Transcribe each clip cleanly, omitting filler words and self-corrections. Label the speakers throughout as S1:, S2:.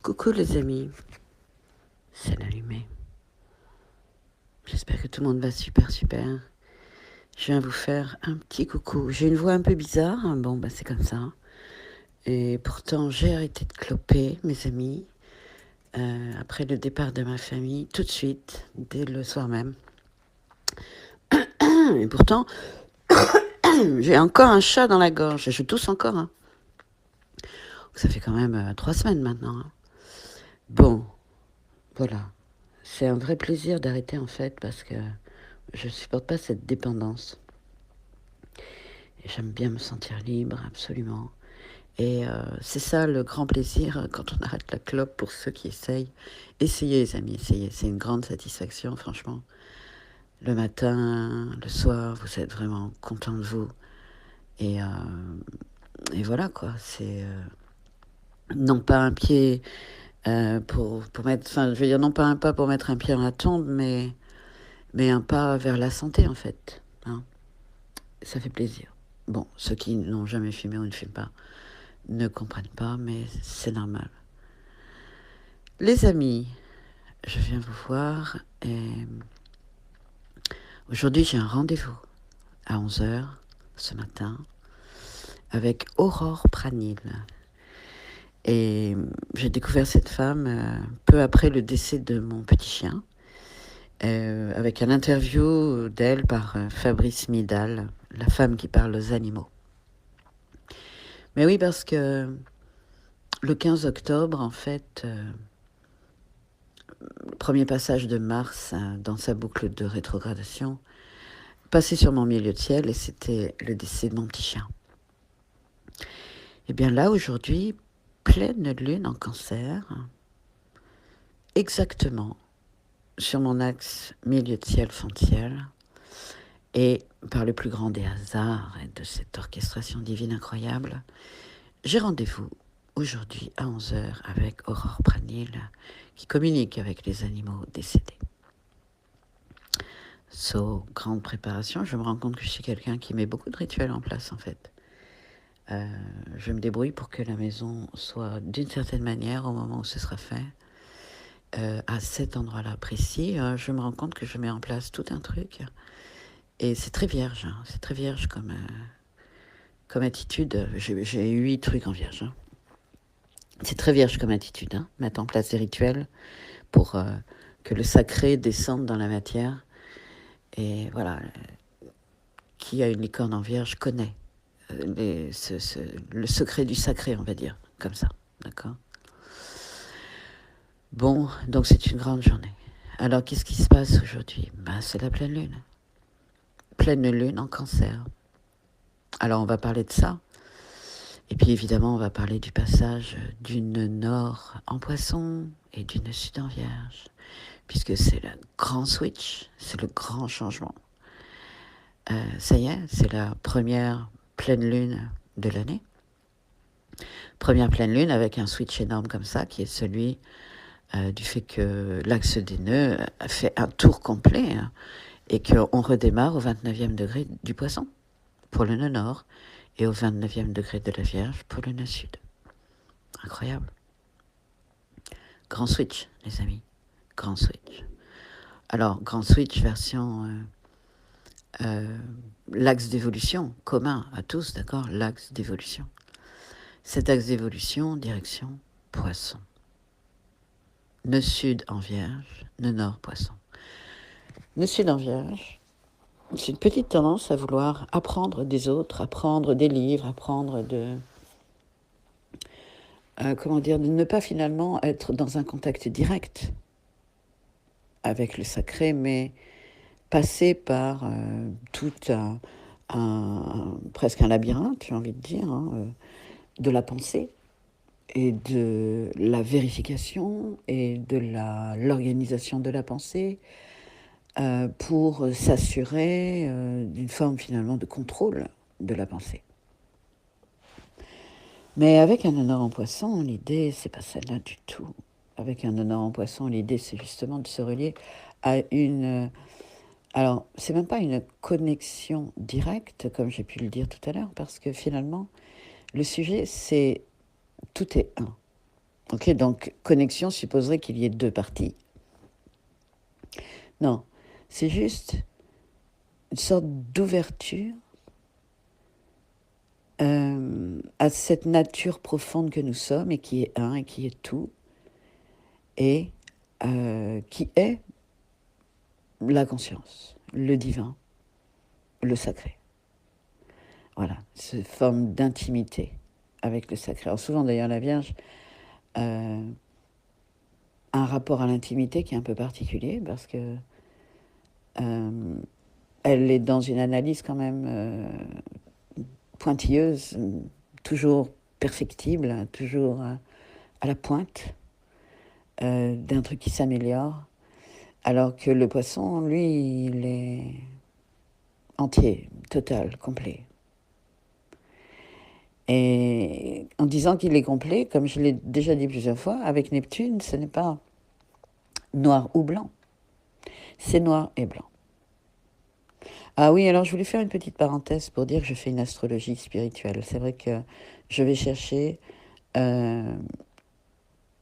S1: Coucou les amis, c'est allumé. J'espère que tout le monde va super super. Je viens vous faire un petit coucou. J'ai une voix un peu bizarre, hein. Bon bah c'est comme ça. Et pourtant j'ai arrêté de cloper mes amis après le départ de ma famille, tout de suite, dès le soir même. Et pourtant j'ai encore un chat dans la gorge et je tousse encore. Hein. Ça fait quand même 3 semaines maintenant. Hein. Bon, voilà. C'est un vrai plaisir d'arrêter en fait parce que je supporte pas cette dépendance. Et j'aime bien me sentir libre, absolument. Et c'est ça le grand plaisir quand on arrête la clope pour ceux qui essayent. Essayez les amis, essayez. C'est une grande satisfaction, franchement. Le matin, le soir, vous êtes vraiment content de vous. Et, euh, et voilà quoi, c'est non pas un pied pour mettre, enfin je veux dire non pas un pas pour mettre un pied dans la tombe, mais un pas vers la santé en fait. Hein. Ça fait plaisir. Bon, ceux qui n'ont jamais fumé ou ne fument pas ne comprennent pas, mais c'est normal. Les amis, je viens vous voir et aujourd'hui j'ai un rendez-vous à 11 heures ce matin avec Aurore Pranil. Et j'ai découvert cette femme peu après le décès de mon petit chien, avec un interview d'elle par Fabrice Midal, la femme qui parle aux animaux. Mais oui, parce que le 15 octobre, en fait, le premier passage de Mars dans sa boucle de rétrogradation, passait sur mon milieu de ciel et c'était le décès de mon petit chien. Et bien là, aujourd'hui, pleine lune en Cancer, exactement sur mon axe milieu de ciel, fond de ciel, et par le plus grand des hasards et de cette orchestration divine incroyable, j'ai rendez-vous aujourd'hui à 11 heures avec Aurore Pranil, qui communique avec les animaux décédés. Grande préparation, je me rends compte que je suis quelqu'un qui met beaucoup de rituels en place en fait. Je me débrouille pour que la maison soit d'une certaine manière au moment où ce sera fait. À cet endroit-là précis, je me rends compte que je mets en place tout un truc. Et c'est très vierge, hein, c'est très vierge comme attitude. J'ai 8 trucs en vierge. Hein. C'est très vierge comme attitude, hein, mettre en place des rituels pour que le sacré descende dans la matière. Et voilà, qui a une licorne en vierge connaît le secret du sacré, on va dire, comme ça, d'accord ? Bon, donc c'est une grande journée. Alors, qu'est-ce qui se passe aujourd'hui ? C'est la pleine lune. Pleine lune en Cancer. Alors, on va parler de ça. Et puis, évidemment, on va parler du passage d'une Nord en Poisson et d'une Sud en Vierge. Puisque c'est le grand switch, c'est le grand changement. Ça y est, c'est la première pleine lune de l'année. Première pleine lune avec un switch énorme comme ça, qui est celui du fait que l'axe des nœuds a fait un tour complet hein, et qu'on redémarre au 29e degré du Poisson pour le nœud nord et au 29e degré de la Vierge pour le nœud sud. Incroyable. Grand switch, les amis. Grand switch. Alors, grand switch version l'axe d'évolution commun à tous, d'accord ? L'axe d'évolution. Cet axe d'évolution, direction Poisson. Nœud sud en Vierge, nœud nord Poisson. Nœud sud en Vierge, c'est une petite tendance à vouloir apprendre des autres, apprendre des livres, apprendre de de ne pas finalement être dans un contact direct avec le sacré, mais passer par tout presque un labyrinthe, j'ai envie de dire, hein, de la pensée et de la vérification et de l'organisation de la pensée pour s'assurer d'une forme finalement de contrôle de la pensée. Mais avec un honneur en Poisson, l'idée, c'est pas celle-là du tout. Avec un honneur en Poisson, l'idée, c'est justement de se relier à une... Alors, c'est même pas une connexion directe, comme j'ai pu le dire tout à l'heure, parce que finalement, le sujet, c'est tout est un. Ok, donc connexion supposerait qu'il y ait deux parties. Non, c'est juste une sorte d'ouverture à cette nature profonde que nous sommes et qui est un et qui est tout et qui est la conscience, le divin, le sacré. Voilà, cette forme d'intimité avec le sacré. Alors souvent d'ailleurs la Vierge a un rapport à l'intimité qui est un peu particulier parce que elle est dans une analyse quand même pointilleuse, toujours perfectible, toujours à la pointe d'un truc qui s'améliore, alors que le poisson, lui, il est entier, total, complet. Et en disant qu'il est complet, comme je l'ai déjà dit plusieurs fois, avec Neptune, ce n'est pas noir ou blanc, c'est noir et blanc. Ah oui, alors je voulais faire une petite parenthèse pour dire que je fais une astrologie spirituelle. C'est vrai que je vais chercher euh,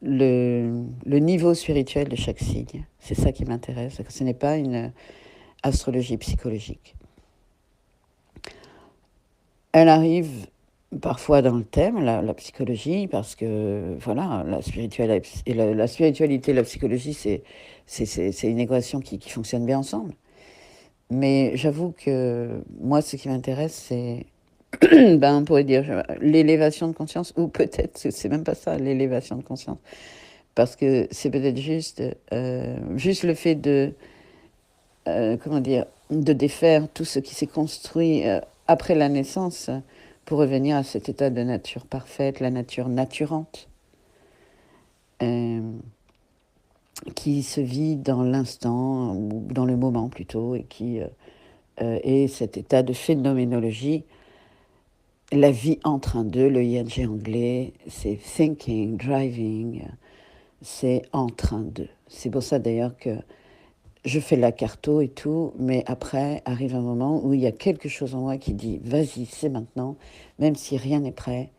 S1: le niveau spirituel de chaque signe. C'est ça qui m'intéresse. Ce n'est pas une astrologie psychologique. Elle arrive parfois dans le thème, la psychologie, parce que voilà, la spiritualité et la psychologie, c'est une équation qui fonctionne bien ensemble. Mais j'avoue que moi, ce qui m'intéresse, c'est, ben, on pourrait dire, l'élévation de conscience, ou peut-être, c'est même pas ça, l'élévation de conscience. Parce que c'est peut-être juste le fait comment dire, de défaire tout ce qui s'est construit après la naissance pour revenir à cet état de nature parfaite, la nature naturante, euh, qui se vit dans l'instant, ou dans le moment plutôt, et qui est cet état de phénoménologie. La vie entre un deux, le ing anglais, c'est thinking, driving, c'est entre un deux. C'est pour ça d'ailleurs que je fais la carto et tout, mais après arrive un moment où il y a quelque chose en moi qui dit vas-y, c'est maintenant, même si rien n'est prêt,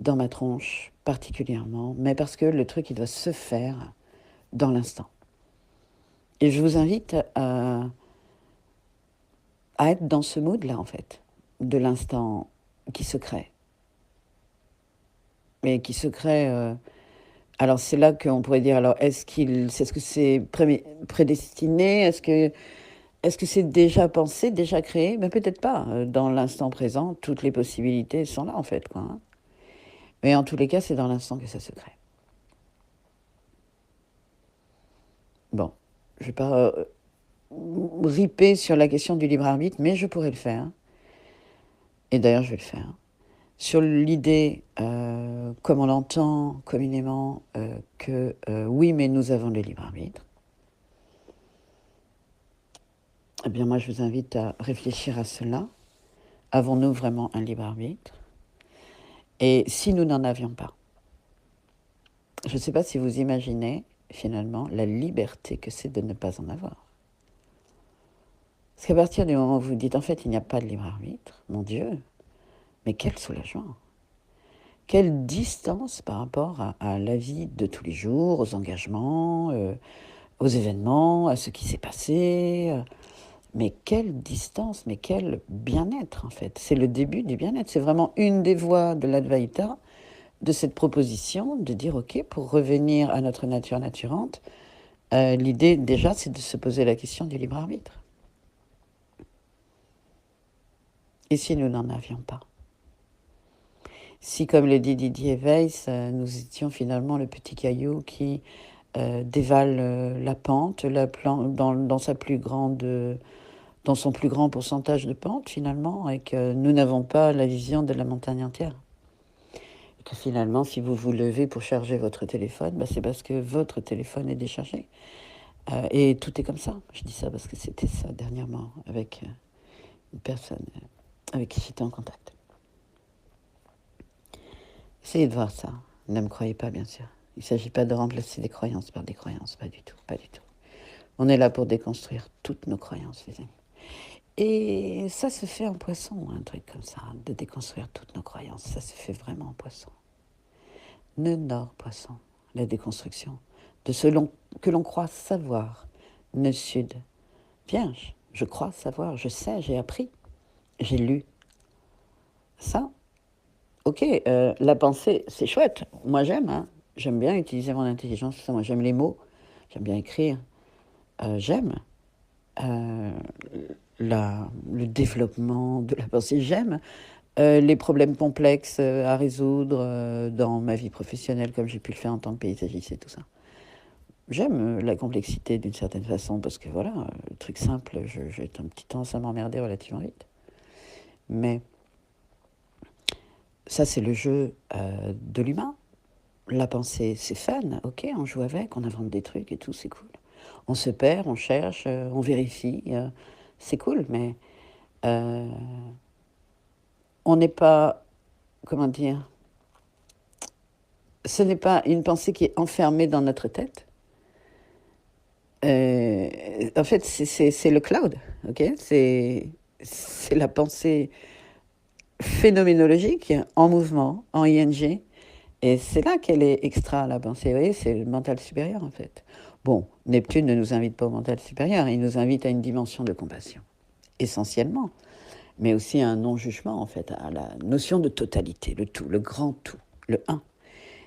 S1: dans ma tronche particulièrement, mais parce que le truc il doit se faire dans l'instant. Et je vous invite à être dans ce mood-là en fait, de l'instant qui se crée. Et qui se crée. Alors c'est là qu'on pourrait dire alors est-ce que c'est prédestiné, est-ce que c'est déjà pensé, déjà créé? Ben peut-être pas. Dans l'instant présent, toutes les possibilités sont là, en fait, quoi, hein. Mais en tous les cas, c'est dans l'instant que ça se crée. Bon, je ne vais pas riper sur la question du libre arbitre, mais je pourrais le faire. Et d'ailleurs, je vais le faire. Sur l'idée, comme on l'entend communément, que oui, mais nous avons le libre arbitre. Eh bien, moi, je vous invite à réfléchir à cela. Avons-nous vraiment un libre arbitre? Et si nous n'en avions pas, je ne sais pas si vous imaginez finalement la liberté que c'est de ne pas en avoir. Parce qu'à partir du moment où vous dites en fait il n'y a pas de libre arbitre, mon Dieu, mais quel soulagement, quelle distance par rapport à la vie de tous les jours, aux engagements, aux événements, à ce qui s'est passé. Mais quelle distance, mais quel bien-être en fait. C'est le début du bien-être. C'est vraiment une des voies de l'Advaita, de cette proposition de dire ok, pour revenir à notre nature naturante, l'idée déjà c'est de se poser la question du libre arbitre. Et si nous n'en avions pas? Si, comme le dit Didier Weiss, nous étions finalement le petit caillou qui dévale la pente, dans son plus grand pourcentage de pente finalement, et que nous n'avons pas la vision de la montagne entière. Et que finalement, si vous vous levez pour charger votre téléphone, bah, c'est parce que votre téléphone est déchargé. Et tout est comme ça. Je dis ça parce que c'était ça dernièrement avec une personne avec qui j'étais en contact. Essayez de voir ça. Ne me croyez pas, bien sûr. Il ne s'agit pas de remplacer des croyances par des croyances, pas du tout, pas du tout. On est là pour déconstruire toutes nos croyances, les amis. Et ça se fait en poisson, un truc comme ça, de déconstruire toutes nos croyances. Ça se fait vraiment en poisson. Nœud nord, poisson. la déconstruction de ce que l'on croit savoir, nœud sud. Vierge, je crois savoir, je sais, j'ai appris, j'ai lu. Ça, ok, la pensée, c'est chouette. Moi, j'aime, hein. J'aime bien utiliser mon intelligence. Moi, j'aime les mots, j'aime bien écrire. J'aime euh, le développement de la pensée. J'aime les problèmes complexes à résoudre dans ma vie professionnelle, comme j'ai pu le faire en tant que paysagiste et tout ça. J'aime la complexité d'une certaine façon, parce que voilà, le truc simple, j'ai un petit temps à m'emmerder relativement vite. Mais ça, c'est le jeu de l'humain. La pensée, c'est fun, ok, on joue avec, on invente des trucs et tout, c'est cool. On se perd, on cherche, on vérifie, c'est cool, mais on n'est pas, comment dire, ce n'est pas une pensée qui est enfermée dans notre tête. En fait, c'est le cloud, ok, c'est la pensée phénoménologique en mouvement, en ing. Et c'est là qu'elle est extra, la pensée. Vous voyez, c'est le mental supérieur, en fait. Bon, Neptune ne nous invite pas au mental supérieur, il nous invite à une dimension de compassion, essentiellement, mais aussi à un non-jugement, en fait, à la notion de totalité, le tout, le grand tout, le un.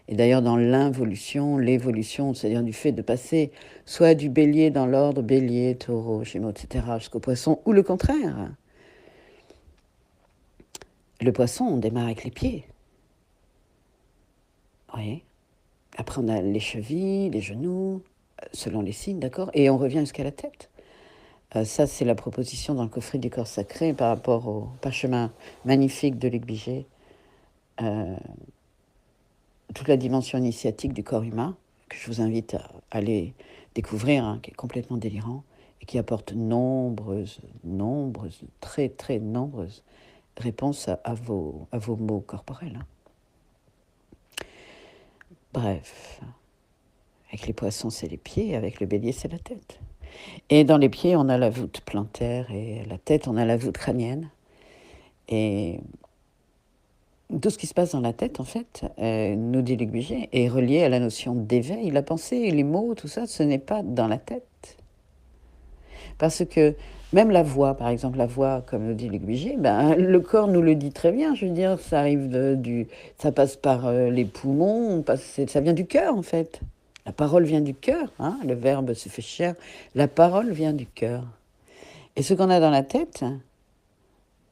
S1: Et d'ailleurs, dans l'involution, l'évolution, c'est-à-dire du fait de passer soit du bélier dans l'ordre, bélier, taureau, gémeaux, etc., jusqu'au poisson, ou le contraire. Le poisson, on démarre avec les pieds. Oui. Après, on a les chevilles, les genoux, selon les signes, d'accord? Et on revient jusqu'à la tête. Ça, c'est la proposition dans le coffret du corps sacré par rapport au parchemin magnifique de Luc Biget. Toute la dimension initiatique du corps humain, que je vous invite à aller découvrir, hein, qui est complètement délirant, et qui apporte nombreuses, très, très nombreuses réponses à vos maux corporels. Hein. Bref, avec les poissons, c'est les pieds, avec le bélier, c'est la tête. Et dans les pieds, on a la voûte plantaire, et la tête, on a la voûte crânienne. Et tout ce qui se passe dans la tête, en fait, nous dit Luc Biget, est relié à la notion d'éveil. La pensée, les mots, tout ça, ce n'est pas dans la tête. Parce que même la voix, par exemple, la voix, comme nous dit Luc Biget, ben, le corps nous le dit très bien. Je veux dire, ça arrive ça passe par les poumons, ça vient du cœur, en fait. La parole vient du cœur, hein, le verbe se fait chair. La parole vient du cœur. Et ce qu'on a dans la tête,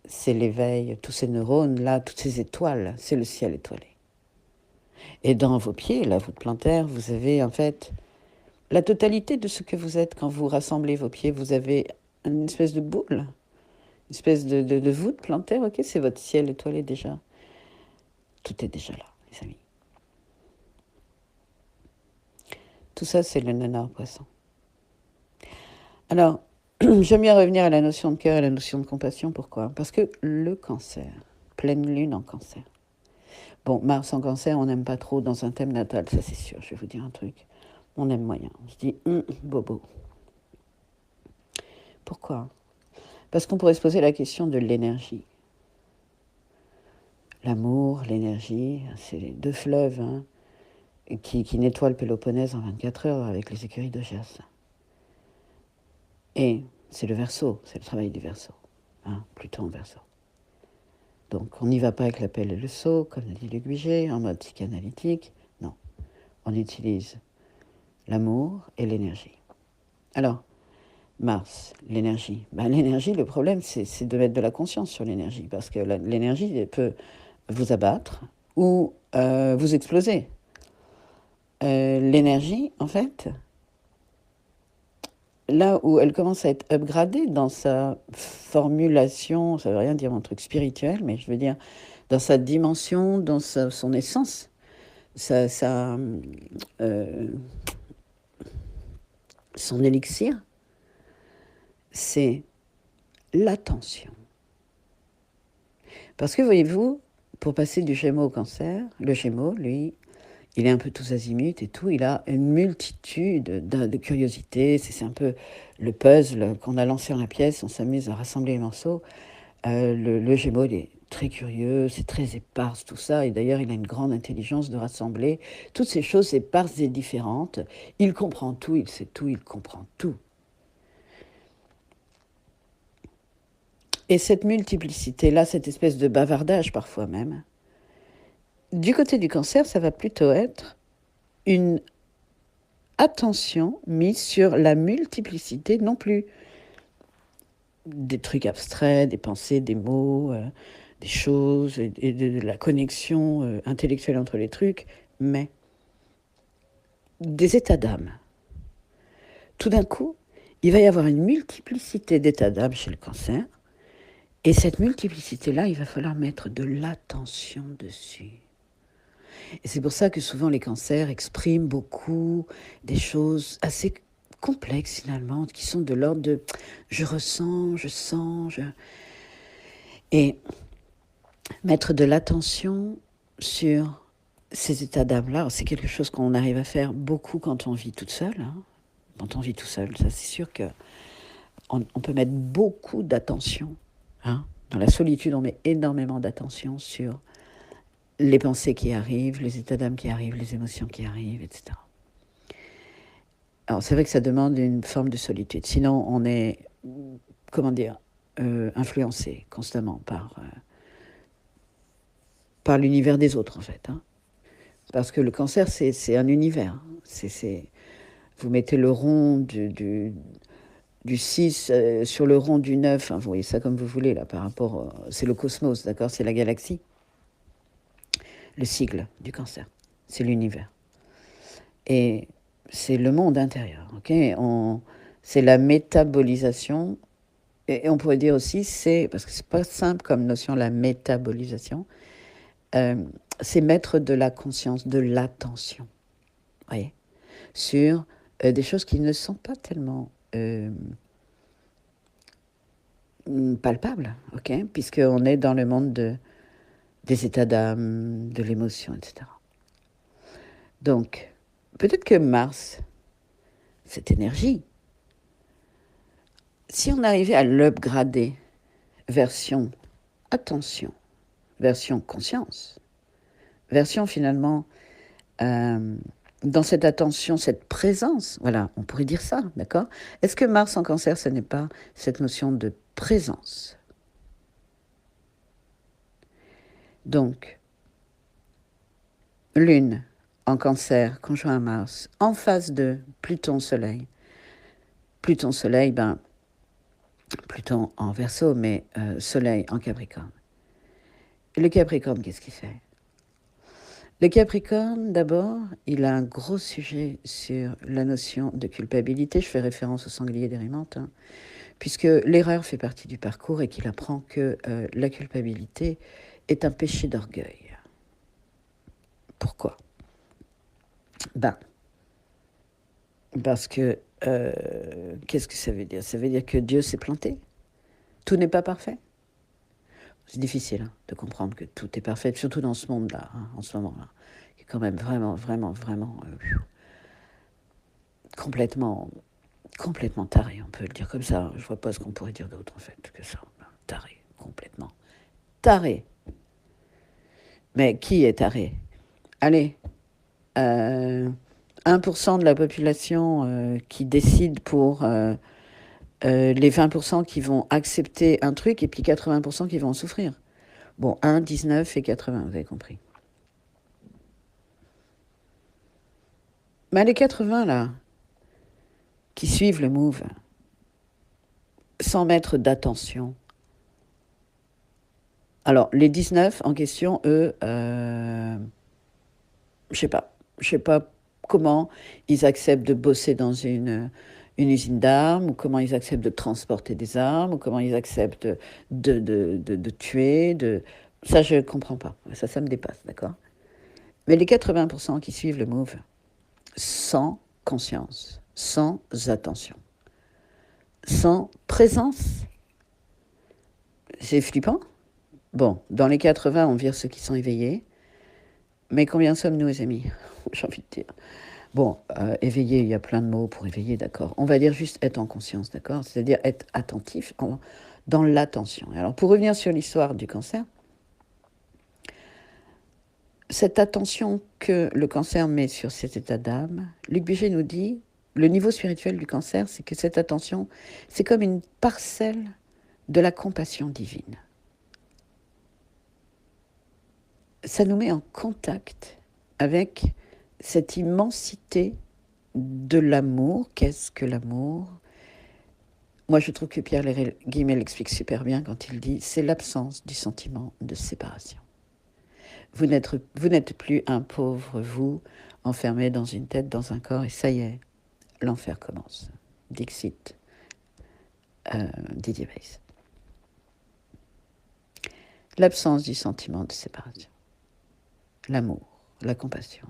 S1: c'est l'éveil, tous ces neurones-là, toutes ces étoiles, c'est le ciel étoilé. Et dans vos pieds, la voûte plantaire, vous avez en fait la totalité de ce que vous êtes. Quand vous rassemblez vos pieds, vous avez une espèce de boule, une espèce de voûte plantaire, ok, c'est votre ciel étoilé déjà. Tout est déjà là, les amis. Tout ça, c'est le nanar poisson. Alors, j'aime bien revenir à la notion de cœur et à la notion de compassion. Pourquoi? Parce que le cancer, pleine lune en cancer. Bon, Mars en cancer, on n'aime pas trop dans un thème natal, ça c'est sûr, je vais vous dire un truc. On aime moyen. On se dit, bobo. Pourquoi? Parce qu'on pourrait se poser la question de l'énergie. L'amour, l'énergie, c'est les deux fleuves hein, qui nettoient le Péloponnèse en 24 heures avec les écuries d'Augias. Et c'est le Verseau, c'est le travail du Verseau, hein, Pluton en Verseau. Donc on n'y va pas avec la pelle et le seau, comme l'a dit Luc Biget, en mode psychanalytique. Non, on utilise l'amour et l'énergie. Alors, Mars, l'énergie. Ben, l'énergie, le problème, c'est de mettre de la conscience sur l'énergie, parce que l'énergie peut vous abattre ou vous exploser. L'énergie, en fait, là où elle commence à être upgradée dans sa formulation, ça ne veut rien dire mon truc spirituel, mais je veux dire dans sa dimension, dans son essence, son élixir, c'est l'attention. Parce que voyez-vous, pour passer du Gémeaux au Cancer, le Gémeaux, lui, il est un peu tous azimuts et tout, il a une multitude de curiosités, c'est un peu le puzzle qu'on a lancé dans la pièce, on s'amuse à rassembler les morceaux. Le Gémeaux, il est très curieux, c'est très éparse tout ça, et d'ailleurs il a une grande intelligence de rassembler toutes ces choses éparses et différentes. Il comprend tout, il sait tout, il comprend tout. Et cette multiplicité-là, cette espèce de bavardage parfois même, du côté du cancer, ça va plutôt être une attention mise sur la multiplicité, non plus des trucs abstraits, des pensées, des mots, des choses, et de la connexion intellectuelle entre les trucs, mais des états d'âme. Tout d'un coup, il va y avoir une multiplicité d'états d'âme chez le cancer, et cette multiplicité-là, il va falloir mettre de l'attention dessus. Et c'est pour ça que souvent les cancers expriment beaucoup des choses assez complexes finalement, qui sont de l'ordre de je ressens, je sens, et mettre de l'attention sur ces états d'âme-là, c'est quelque chose qu'on arrive à faire beaucoup quand on vit toute seule. Hein. Quand on vit tout seul, ça c'est sûr que on peut mettre beaucoup d'attention. Hein. Dans la solitude, on met énormément d'attention sur les pensées qui arrivent, les états d'âme qui arrivent, les émotions qui arrivent, etc. Alors c'est vrai que ça demande une forme de solitude. Sinon, on est, comment dire, influencé constamment par l'univers des autres, en fait. Hein. Parce que le cancer, c'est un univers. Vous mettez le rond du 6 sur le rond du 9, hein, vous voyez ça comme vous voulez, là, par rapport... c'est le cosmos, d'accord? C'est la galaxie. Le sigle du cancer, c'est l'univers. Et c'est le monde intérieur, ok? C'est la métabolisation, et on pourrait dire aussi, parce que c'est pas simple comme notion, la métabolisation, c'est mettre de la conscience, de l'attention, voyez, sur des choses qui ne sont pas tellement palpables, ok? Puisqu'on est dans le monde des états d'âme, de l'émotion, etc. Donc, peut-être que Mars, cette énergie, si on arrivait à l'upgrader, version attention, version conscience, version finalement dans cette attention, cette présence, voilà, on pourrait dire ça, d'accord? Est-ce que Mars en cancer, ce n'est pas cette notion de présence? Donc, Lune en cancer, conjoint à Mars, en face de Pluton-Soleil. Pluton-Soleil, Pluton en Verseau, mais Soleil en Capricorne. Et le Capricorne, qu'est-ce qu'il fait? Le Capricorne, d'abord, il a un gros sujet sur la notion de culpabilité. Je fais référence au sanglier d'Érymanth, hein, puisque l'erreur fait partie du parcours et qu'il apprend que la culpabilité est un péché d'orgueil. Pourquoi? Parce que, qu'est-ce que ça veut dire? Ça veut dire que Dieu s'est planté. Tout n'est pas parfait. C'est difficile hein, de comprendre que tout est parfait, surtout dans ce monde-là, hein, en ce moment-là, qui est quand même vraiment complètement taré, on peut le dire comme ça. Je vois pas ce qu'on pourrait dire d'autre, en fait, que ça. Taré, complètement taré. Mais qui est taré? Allez, 1% de la population qui décide pour les 20% qui vont accepter un truc et puis 80% qui vont en souffrir. Bon, 1, 19 et 80, vous avez compris. Mais les 80, là, qui suivent le move, sans mettre d'attention. Alors, les 19 en question, eux, je sais pas comment ils acceptent de bosser dans une usine d'armes, ou comment ils acceptent de transporter des armes, ou comment ils acceptent de tuer. Ça, je ne comprends pas. Ça me dépasse, d'accord? Mais les 80% qui suivent le move, sans conscience, sans attention, sans présence, c'est flippant. Bon, dans les 80, on vire ceux qui sont éveillés. Mais combien sommes-nous, les amis? J'ai envie de dire. Bon, éveiller, il y a plein de mots pour éveiller, d'accord. On va dire juste être en conscience, d'accord. C'est-à-dire être attentif dans l'attention. Alors, pour revenir sur l'histoire du cancer, cette attention que le cancer met sur cet état d'âme, Luc Bugey nous dit, le niveau spirituel du cancer, c'est que cette attention, c'est comme une parcelle de la compassion divine. Ça nous met en contact avec cette immensité de l'amour. Qu'est-ce que l'amour ? Moi, je trouve que Pierre Guillemets l'explique super bien quand il dit « c'est l'absence du sentiment de séparation ». Vous n'êtes plus un pauvre vous, enfermé dans une tête, dans un corps, et ça y est, l'enfer commence. Dixit, Didier Weiss. L'absence du sentiment de séparation. L'amour, la compassion.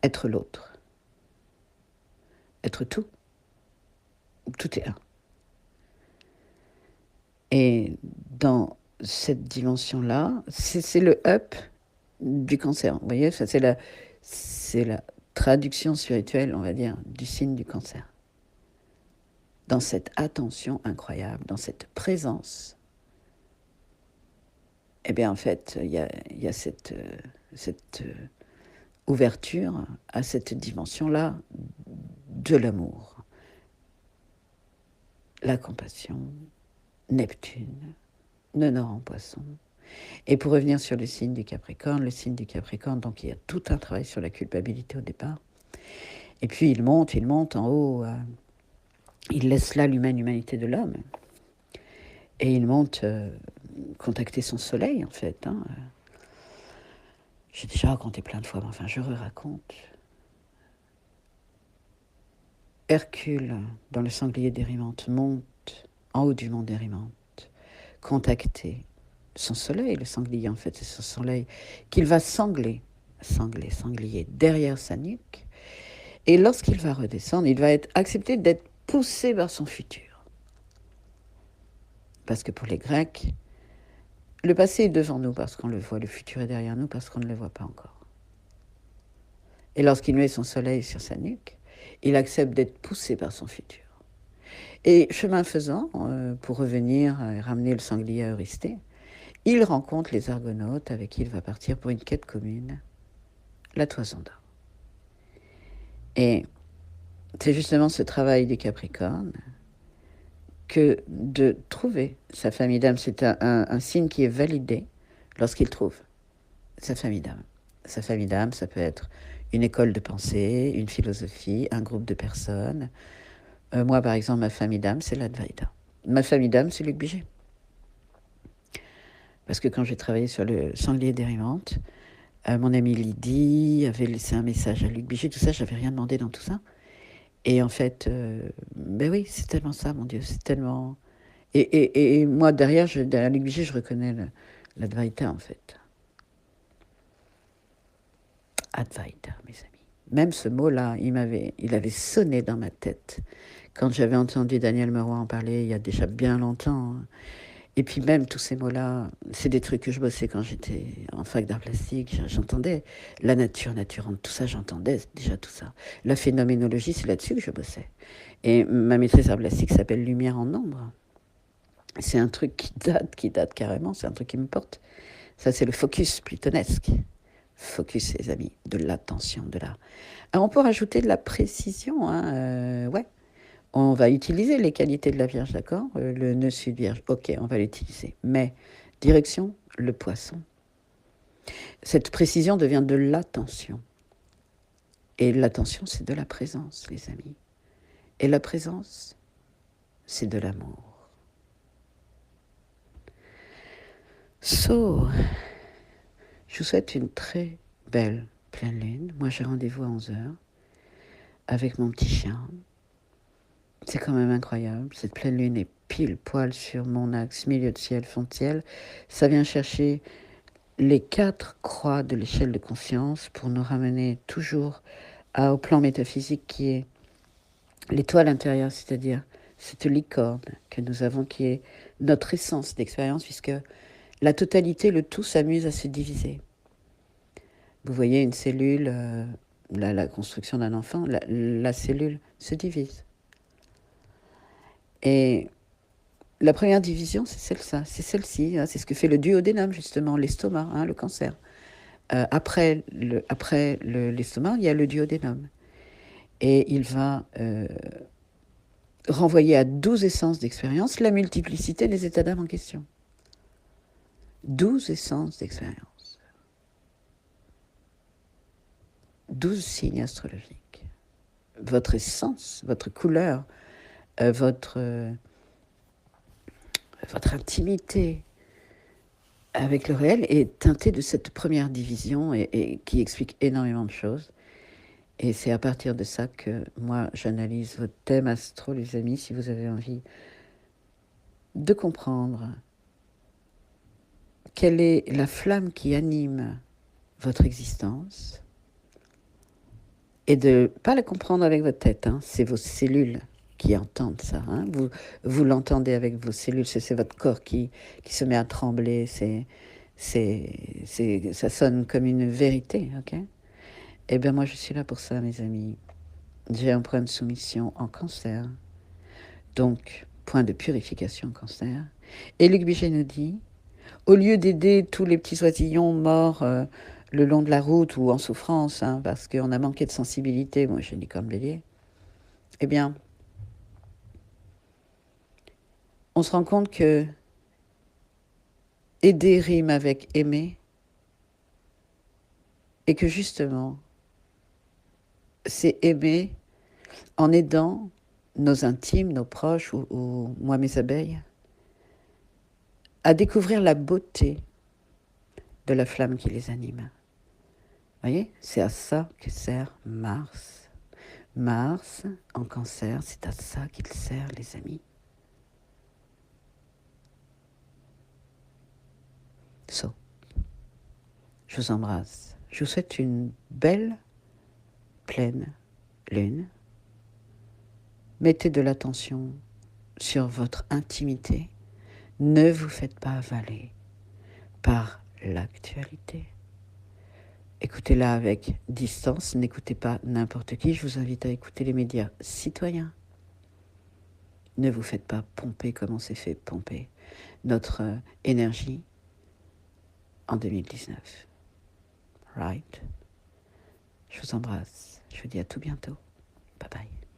S1: Être l'autre. Être tout. Tout est un. Et dans cette dimension-là, c'est le up du cancer. Vous voyez, ça, c'est la traduction spirituelle, on va dire, du signe du cancer. Dans cette attention incroyable, dans cette présence, eh bien, en fait, il y a cette ouverture à cette dimension-là de l'amour. La compassion, Neptune, Nonor en Poisson. Et pour revenir sur le signe du Capricorne, donc il y a tout un travail sur la culpabilité au départ. Et puis il monte en haut, il laisse là l'humanité de l'homme. Et il monte contacter son soleil, en fait. Hein. J'ai déjà raconté plein de fois, mais enfin, je raconte. Hercule, dans le sanglier d'Érimante, monte en haut du mont d'Érimante, contacter son soleil, le sanglier, en fait, c'est son soleil, qu'il va sanglier, derrière sa nuque. Et lorsqu'il va redescendre, il va accepter d'être poussé vers son futur. Parce que pour les Grecs, le passé est devant nous parce qu'on le voit, le futur est derrière nous parce qu'on ne le voit pas encore. Et lorsqu'il met son soleil sur sa nuque, il accepte d'être poussé par son futur. Et chemin faisant, pour revenir et ramener le sanglier à Eurysthée, il rencontre les Argonautes avec qui il va partir pour une quête commune, la Toison d'Or. Et c'est justement ce travail du Capricorne que de trouver sa famille d'âme. C'est un signe qui est validé lorsqu'il trouve sa famille d'âme. Sa famille d'âme, ça peut être une école de pensée, une philosophie, un groupe de personnes. Moi, par exemple, ma famille d'âme, c'est l'Advaita. Ma famille d'âme, c'est Luc Bugey. Parce que quand j'ai travaillé sur le sanglier d'Érimante, mon amie Lydie avait laissé un message à Luc Bugey, tout ça, j'avais rien demandé dans tout ça. Et en fait, ben oui, c'est tellement ça, mon Dieu, c'est tellement... Et moi, derrière Luc Bugey, je reconnais l'Advaita, en fait. Advaita, mes amis. Même ce mot-là, il avait sonné dans ma tête quand j'avais entendu Daniel Meroy en parler il y a déjà bien longtemps. Et puis même tous ces mots-là, c'est des trucs que je bossais quand j'étais en fac d'art plastique. J'entendais la nature naturante, tout ça, j'entendais déjà tout ça. La phénoménologie, c'est là-dessus que je bossais. Et ma maîtrise d'art plastique s'appelle Lumière en nombre. C'est un truc qui date carrément, c'est un truc qui me porte. Ça, c'est le focus plutonesque. Focus, les amis, de l'attention, de la... Alors, on peut rajouter de la précision, hein, ouais. On va utiliser les qualités de la Vierge, d'accord ? Le nœud sud Vierge, ok, on va l'utiliser. Mais, direction, le Poisson. Cette précision devient de l'attention. Et l'attention, c'est de la présence, les amis. Et la présence, c'est de l'amour. Je vous souhaite une très belle pleine lune. Moi, j'ai rendez-vous à 11h avec mon petit chien. C'est quand même incroyable. Cette pleine lune est pile poil sur mon axe milieu de ciel, fond de ciel. Ça vient chercher les 4 croix de l'échelle de conscience pour nous ramener toujours au plan métaphysique qui est l'étoile intérieure, c'est-à-dire cette licorne que nous avons qui est notre essence d'expérience, puisque la totalité, le tout s'amuse à se diviser. Vous voyez une cellule, la construction d'un enfant, la cellule se divise. Et La première division, c'est celle-ci, hein, c'est ce que fait le duodénum, justement, l'estomac, hein, le cancer. L'estomac, il y a le duodénum. Et il va renvoyer à 12 essences d'expérience la multiplicité des états d'âme en question. 12 essences d'expérience. 12 signes astrologiques. Votre essence, votre couleur, votre intimité avec le réel est teintée de cette première division et qui explique énormément de choses. Et c'est à partir de ça que moi, j'analyse votre thème astro, les amis, si vous avez envie de comprendre quelle est la flamme qui anime votre existence et de ne pas la comprendre avec votre tête, hein, c'est vos cellules qui entendent ça. Hein, vous l'entendez avec vos cellules, c'est votre corps qui se met à trembler, ça sonne comme une vérité, ok? Eh bien, moi, je suis là pour ça, mes amis. J'ai un point de soumission en cancer, donc point de purification en cancer. Et Luc Bichet nous dit, au lieu d'aider tous les petits oisillons morts le long de la route ou en souffrance, hein, parce qu'on a manqué de sensibilité, moi j'ai dit comme bélier, eh bien, on se rend compte que aider rime avec aimer, et que justement, c'est aimer en aidant nos intimes, nos proches, ou moi mes abeilles, à découvrir la beauté de la flamme qui les anime. Vous voyez, c'est à ça que sert Mars. Mars, en cancer, c'est à ça qu'il sert, les amis. So, je vous embrasse. Je vous souhaite une belle, pleine lune. Mettez de l'attention sur votre intimité. Ne vous faites pas avaler par l'actualité. Écoutez-la avec distance, n'écoutez pas n'importe qui. Je vous invite à écouter les médias citoyens. Ne vous faites pas pomper comme on s'est fait pomper notre énergie en 2019. Right? Je vous embrasse. Je vous dis à tout bientôt. Bye bye.